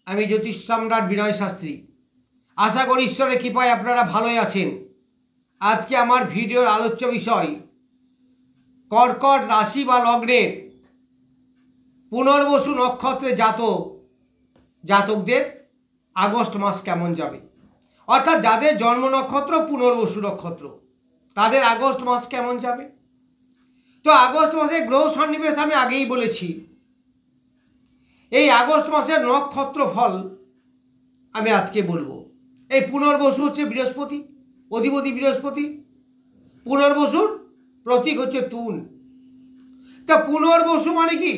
আমি জ্যোতিষ সম্রাট বিনয় শাস্ত্রী। আশা করি ঈশ্বরের কৃপায় আপনারা ভালোই আছেন। আজকে আমার ভিডিওর আলোচ্য বিষয় কর্কট রাশি বা লগ্নের পুনর্বসু নক্ষত্রে জাতকদের আগস্ট মাস কেমন যাবে, অর্থাৎ যাদের জন্ম নক্ষত্র পুনর্বসু নক্ষত্র তাদের আগস্ট মাস কেমন যাবে। তো আগস্ট মাসে গ্রহ সন্নিবেশ আমি আগেই বলেছি। এই আগস্ট মাসের নক্ষত্র ফল আমি আজকে বলবো। এই পুনর্বসু হচ্ছে বৃহস্পতি, অধিপতি বৃহস্পতি। পুনর্বসুর প্রতীক হচ্ছে তুল। তা পুনর্বসু মানে কি?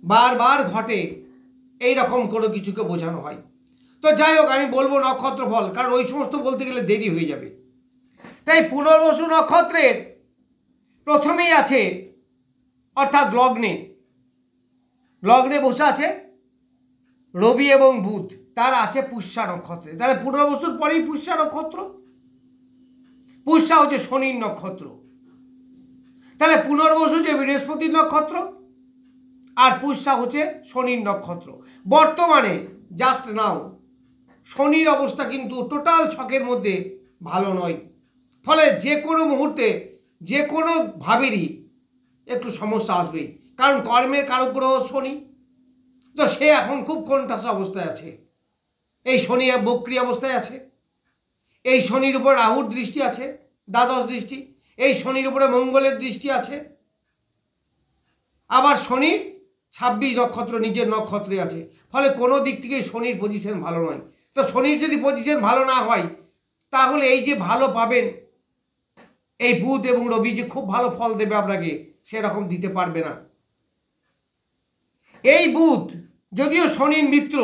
বারবার ঘটে এই রকম কোনো কিছুকে বোঝানো হয়। তো যাই হোক, আমি বলবো নক্ষত্র ফল, কারণ ওই সমস্ত বলতে গেলে দেরি হয়ে যাবে। তাই পুনর্বসু নক্ষত্রের প্রথমেই আছে, অর্থাৎ লগ্নে বসে আছে রবি এবং বুধ। তারা আছে পুষ্যা নক্ষত্রে। তাহলে পুনর্বসুর পরেই পুষ্যা নক্ষত্র। পুষ্যা হচ্ছে শনির নক্ষত্র। তাহলে পুনর্বসু যে বৃহস্পতির নক্ষত্র আর পুষ্যা হচ্ছে শনির নক্ষত্র। বর্তমানে জাস্ট নাও শনির অবস্থা কিন্তু টোটাল ছকের মধ্যে ভালো নয়। ফলে যে কোনো মুহূর্তে যে কোনো ভাবেরই একটু সমস্যা আসবে, কারণ কর্মের কারক গ্রহ শনি। তো সে এখন খুব কোণঠাসা অবস্থায় আছে। এই শনি বক্রী অবস্থায় আছে। এই শনির উপর রাহুর দৃষ্টি আছে, দ্বাদশ দৃষ্টি। এই শনির উপরে মঙ্গলের দৃষ্টি আছে। আবার শনি 26 নক্ষত্র নিজের নক্ষত্রে আছে। ফলে কোনো দিক থেকে শনির পজিশন ভালো নয়। তো শনির যদি পজিশন ভালো না হয়, তাহলে এই যে ভালো পাবেন এই বুধ এবং রবি যে খুব ভালো ফল দেবে আপনাকে, সেরকম দিতে পারবে না। এই বুধ যদিও শনির মিত্র,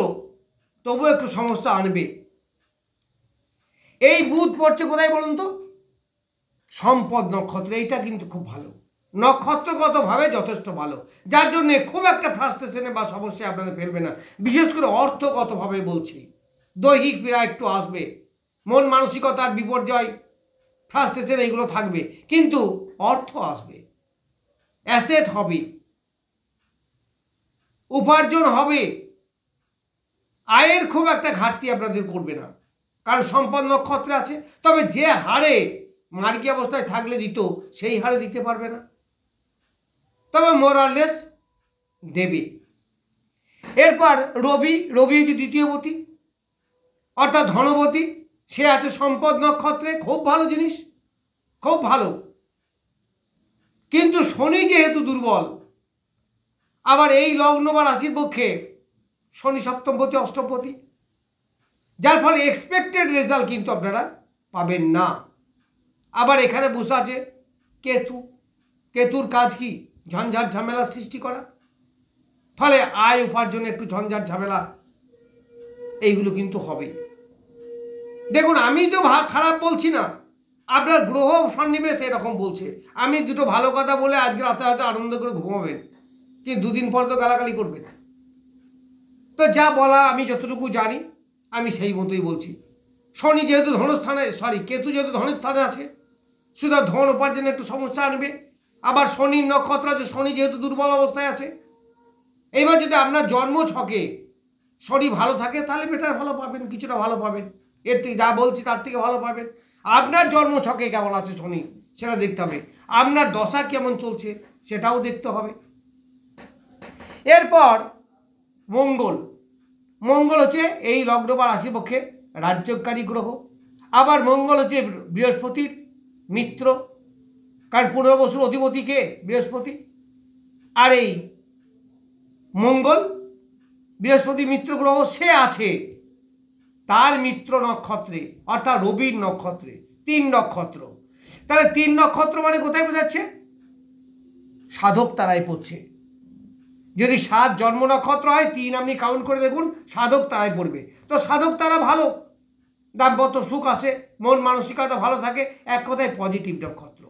তবুও একটু সমস্যা আনবে। এই বুধ পড়ছে কোথায় বলুন তো? সম্পদ নক্ষত্রে। এইটা কিন্তু খুব ভালো, নক্ষত্রগতভাবে যথেষ্ট ভালো, যার জন্য খুব একটা ফ্রাস্ট্রেশনে বা সমস্যায় আপনাদের ফেলবে না। বিশেষ করে অর্থগতভাবে বলছি, দৈহিক পীড়া একটু আসবে, মন মানসিকতার বিপর্যয়, ফ্রাস্ট্রেশন এইগুলো থাকবে, কিন্তু অর্থ আসবে, অ্যাসেট হবে, উপার্জন হবে। আয়ের খুব একটা ঘাটতি আপনাদের করবে না, কারণ সম্পদ নক্ষত্রে আছে। তবে যে হারে মার্গী অবস্থায় থাকলে দিত, সেই হারে দিতে পারবে না, তবে মোরালেস দেবে। এরপর রবি হচ্ছে দ্বিতীয়পতি, অর্থাৎ ধনপতি। সে আছে সম্পদ নক্ষত্রে। খুব ভালো জিনিস, খুব ভালো। কিন্তু শনি যেহেতু দুর্বল, আবার এই লগ্ন বা রাশির পক্ষে শনি সপ্তমপতি, অষ্টমপতি, যার ফলে এক্সপেক্টেড রেজাল্ট কিন্তু আপনারা পাবেন না। আবার এখানে বসে আছে কেতুর কাজ কি? ঝঞ্ঝাট ঝামেলা সৃষ্টি করা। ফলে আয় উপার্জনে একটু ঝঞ্ঝাট ঝামেলা এইগুলো কিন্তু হবে। দেখুন, আমি তো খারাপ বলছি না, আপনার গ্রহ সন্নিবেশ এরকম বলছে। আমি দুটো ভালো কথা বলে আজকে রাতে হয়তো আনন্দ করে ঘুমাবেন, কিন্তু দুদিন পর তো গালাগালি করবেন। তো যা বলা আমি যতটুকু জানি আমি সেই মতোই বলছি। শনি যেহেতু কেতু যেহেতু ধনস্থানে আছে, শুধু ধন উপার্জনে একটু সমস্যা আনবে। আবার শনির নক্ষত্র আছে, শনি যেহেতু দুর্বল অবস্থায় আছে। এইবার যদি আপনার জন্ম ছকে শনি ভালো থাকে, তাহলে বেটার ভালো পাবেন, কিছুটা ভালো পাবেন। এর থেকে যা বলছি তার থেকে ভালো পাবেন। আপনার জন্ম ছকে কেমন আছে শনি, সেটা দেখতে হবে। আপনার দশা কেমন চলছে, সেটাও দেখতে হবে। এরপর মঙ্গল হচ্ছে এই লগ্ন বা রাশি পক্ষে রাজ্যকারী গ্রহ। আবার মঙ্গল হচ্ছে বৃহস্পতির মিত্র, কারণ পুনর্বসুর অধিপতি কে? বৃহস্পতি। আর এই মঙ্গল বৃহস্পতি মিত্র গ্রহ, সে আছে তার মিত্র নক্ষত্রে, অর্থাৎ রবির নক্ষত্রে। 3 নক্ষত্র। তাহলে 3 নক্ষত্র মানে কোথায় বোঝাচ্ছে? সাধক তারাই পড়ছে। যদি 7 জন্ম নক্ষত্র হয়, 3 আপনি কাউন্ট করে দেখুন, সাধক তারাই পড়বে। তো সাধক তারা ভালো, দাম্পত্য সুখ আসে, মন মানসিকতা ভালো থাকে, এক কথায় পজিটিভ নক্ষত্র।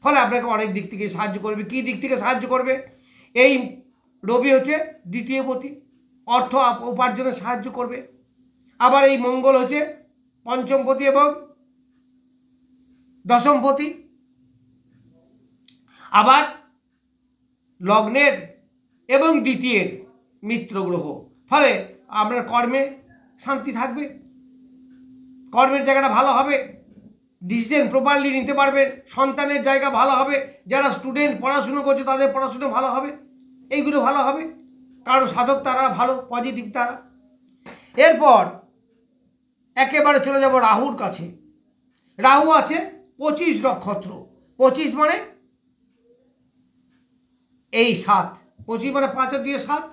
ফলে আপনাকে অনেক দিক থেকে সাহায্য করবে। কি দিক থেকে সাহায্য করবে? এই রবি হচ্ছে দ্বিতীয়পতি, অর্থ উপার্জনে সাহায্য করবে। আবার এই মঙ্গল হচ্ছে পঞ্চমপতি এবং দশমপতি। আবার লগ্নের এবং দ্বিতীয়ের মিত্র গ্রহ। ফলে আপনার কর্মে শান্তি থাকবে, কর্মের জায়গাটা ভালো হবে, ডিসিশন প্রপারলি নিতে পারবেন, সন্তানের জায়গা ভালো হবে, যারা স্টুডেন্ট পড়াশুনো করছে তাদের পড়াশুনো ভালো হবে, এইগুলো ভালো হবে, কারণ সাধক তারা ভালো, পজিটিভ তারা। এরপর একেবারে চলে যাব রাহুর কাছে। রাহু আছে 25 নক্ষত্র। 25 মানে এই 7, 25 মানে 5 দিয়ে 7,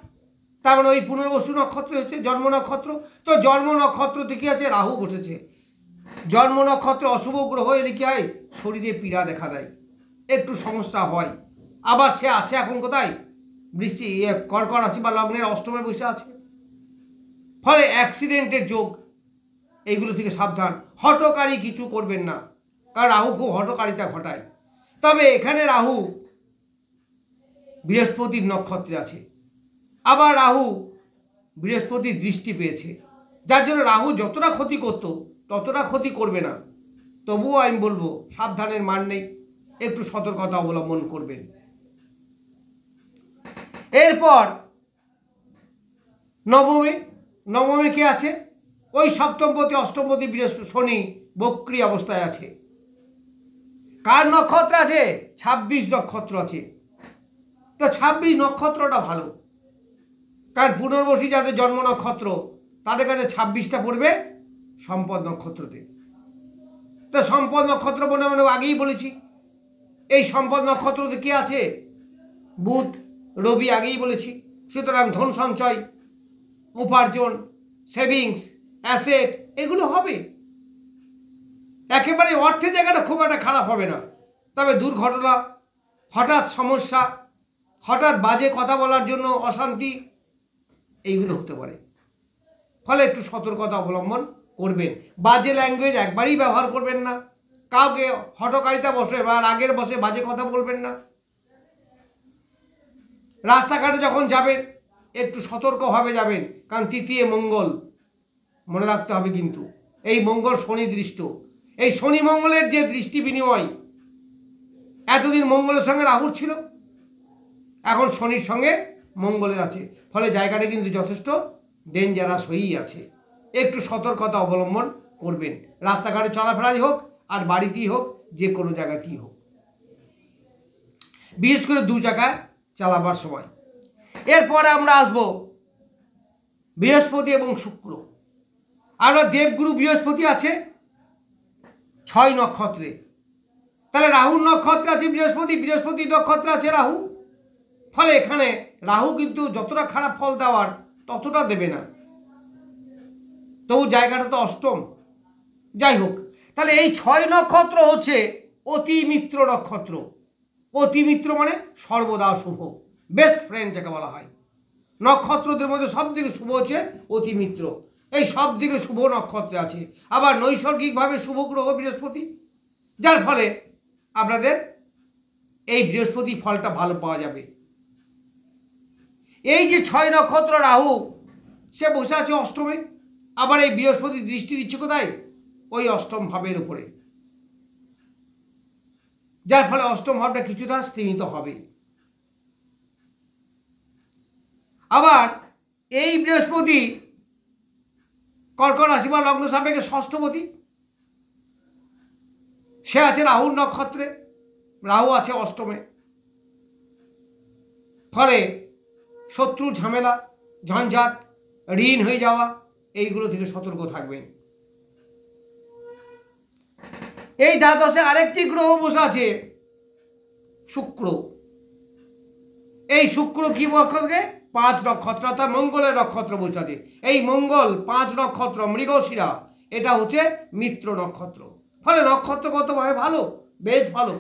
তার মানে ওই পুনর্বসু নক্ষত্র হচ্ছে জন্ম নক্ষত্র। তো জন্ম নক্ষত্র থেকে আছে রাহু বসেছে। জন্ম নক্ষত্র অশুভ গ্রহ এলে কি হয়, শরীরে পীড়া দেখা দেয়, একটু সমস্যা হয়। আবার সে আছে এখন কোথায়, কর্কট রাশি বা লগ্নের অষ্টমে বসে আছে, ফলে অ্যাক্সিডেন্টের যোগ, এইগুলো থেকে সাবধান। হঠকারী কিছু করবেন না, কারণ রাহু খুব হঠকারিতা ঘটায়। তবে এখানে রাহু বৃহস্পতির নক্ষত্রে আছে, আবার রাহু বৃহস্পতির দৃষ্টি পেয়েছে, যার জন্য রাহু যতটা ক্ষতি করত ততটা ক্ষতি করবে না। তবুও আমি বলবো সাবধানের মান নেই, একটু সতর্কতা অবলম্বন করবেন। এরপর নবমে কে আছে, ওই সপ্তমপতি অষ্টমপতি বৃহস্পতি শনি বক্রী অবস্থায় আছে। কার নক্ষত্র আছে, 26 নক্ষত্র আছে। তো 26 নক্ষত্রটা ভালো, কারণ পুনর্বসী যাদের জন্ম নক্ষত্র তাদের কাছে 26টা পড়বে সম্পদ নক্ষত্রতে। তো সম্পদ নক্ষত্র বলে মানে আগেই বলেছি, এই সম্পদ নক্ষত্রতে কে আছে, বুধ রবি, আগেই বলেছি। সুতরাং ধন সঞ্চয়, উপার্জন, সেভিংস, অ্যাসেট এগুলো হবে। একেবারে অর্থের জায়গাটা খুব একটা খারাপ হবে না, তবে দুর্ঘটনা, হঠাৎ সমস্যা, হঠাৎ বাজে কথা বলার জন্য অশান্তি, এইগুলো হতে পারে। ফলে একটু সতর্কতা অবলম্বন করবেন। বাজে ল্যাঙ্গুয়েজ একবারই ব্যবহার করবেন না, কাউকে হঠকারিতা বসে বা রাগের বসে বাজে কথা বলবেন না। রাস্তাঘাটে যখন যাবেন একটু সতর্কভাবে যাবেন, কারণ তৃতীয় মঙ্গল, মনে রাখতে হবে। কিন্তু এই মঙ্গল শনি দৃষ্ট, এই শনি মঙ্গলের যে দৃষ্টি বিনিময়, এতদিন মঙ্গলের সঙ্গে রাহুর ছিল, এখন শনির সঙ্গে মঙ্গলের আছে, ফলে জায়গাটা কিন্তু যথেষ্ট ডেঞ্জারাস হয়েই আছে। একটু সতর্কতা অবলম্বন করবেন, রাস্তাঘাটে চলাফেরাই হোক আর বাড়িতেই হোক, যে কোনো জায়গাতেই হোক, বিশেষ করে দু জায়গায় চালাবার সময়। এরপরে আমরা আসব বৃহস্পতি এবং শুক্র। আমরা দেবগুরু বৃহস্পতি আছে 6 নক্ষত্রে, তাহলে রাহুর নক্ষত্রে আছে বৃহস্পতি, বৃহস্পতির নক্ষত্রে আছে রাহু। ফলে এখানে রাহু কিন্তু যতটা খারাপ ফল দেওয়ার ততটা দেবে না, তবু জায়গাটা তো অষ্টম। যাই হোক, তাহলে এই 6 নক্ষত্র হচ্ছে অতি মিত্র নক্ষত্র। অতি মিত্র মানে সর্বদা শুভ, বেস্ট ফ্রেন্ড যাকে বলা হয়। নক্ষত্রদের মধ্যে সব থেকে শুভ হচ্ছে অতি মিত্র, এই সব দিকে শুভ নক্ষত্রে আছে। আবার নৈসর্গিকভাবে শুভ গ্রহ বৃহস্পতি, যার ফলে আপনাদের এই বৃহস্পতি ফলটা ভালো পাওয়া যাবে। এই যে 6 নক্ষত্র রাহু, সে বসে আছে অষ্টমে, আবার এই বৃহস্পতি দৃষ্টি দিচ্ছে কোথায়, ওই অষ্টম ভাবের উপরে, যার ফলে অষ্টম ভাবটা কিছুটা স্তীমিত হবে। আবার এই বৃহস্পতি কর্কট রাশি বা লগ্ন সাপেক্ষে ষষ্ঠপতি, সে আছে রাহুর নক্ষত্রে, রাহু আছে অষ্টমে, ফলে শত্রু, ঝামেলা, ঝঞ্ঝাট, ঋণ হয়ে যাওয়া, এইগুলো থেকে সতর্ক থাকবেন। এই দ্বাদশে আরেকটি গ্রহ বসে আছে শুক্র। এই শুক্র কি নক্ষত্রে, 5 নক্ষত্র, অর্থাৎ মঙ্গলের নক্ষত্র বসে আছে। এই মঙ্গল 5 নক্ষত্র মৃগশিরা, এটা হচ্ছে মিত্র নক্ষত্র। ফলে নক্ষত্রগতভাবে ভালো, বেশ ভালো।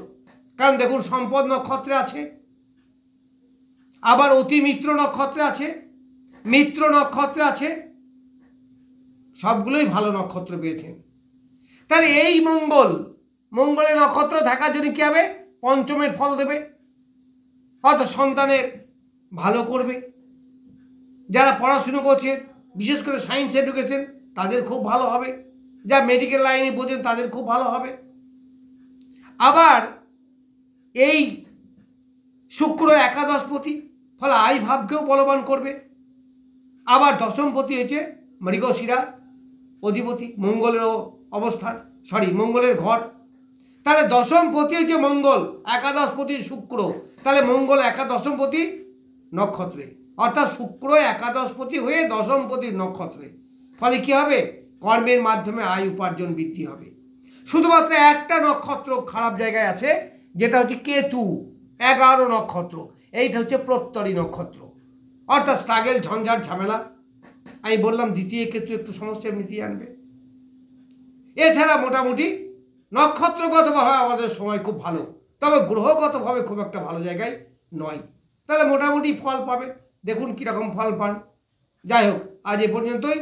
কারণ দেখুন সম্পদ নক্ষত্রে আছে, আবার অতি মিত্র নক্ষত্রে আছে, মিত্র নক্ষত্রে আছে, সবগুলোই ভালো নক্ষত্র পেয়েছেন। তাহলে এই মঙ্গলের নক্ষত্র থাকার জন্য কী হবে, পঞ্চমের ফল দেবে, হয়তো সন্তানের ভালো করবে। যারা পড়াশুনো করছে, বিশেষ করে সায়েন্স এডুকেশন, তাদের খুব ভালো হবে। যা মেডিকেল লাইনে বোঝেন তাদের খুব ভালো হবে। আবার এই শুক্র একাদশপতি, ফলে আয় ভাবকেও বলবান করবে। আবার দশমপতি হয়েছে মৃগশিরা অধিপতি, মঙ্গলের অবস্থান, মঙ্গলের ঘর। তাহলে দশমপতি হচ্ছে মঙ্গল, একাদশপতি শুক্র। তাহলে মঙ্গল দশমপতি নক্ষত্রে, অর্থাৎ শুক্র একাদশপতি হয়ে দশমপতির নক্ষত্রে। ফলে কি হবে? কর্মের মাধ্যমে আয় উপার্জন বৃদ্ধি হবে। শুধুমাত্র একটা নক্ষত্র খারাপ জায়গায় আছে, যেটা হচ্ছে কেতু, 11 নক্ষত্র। এইটা হচ্ছে প্রত্যরী নক্ষত্র, অর্থাৎ স্ট্রাগেল, ঝঞ্ঝাট, ঝামেলা। আমি বললাম দ্বিতীয় কেতু একটু সমস্যা মিটিয়ে আনবে। এছাড়া মোটামুটি নক্ষত্রগতভাবে আমাদের সময় খুব ভালো, তবে গ্রহগতভাবে খুব একটা ভালো জায়গায় নয়। তাহলে মোটামুটি ফল পাবে, দেখুন কীরকম ফল পান। যাই হোক, আজ এ পর্যন্তই।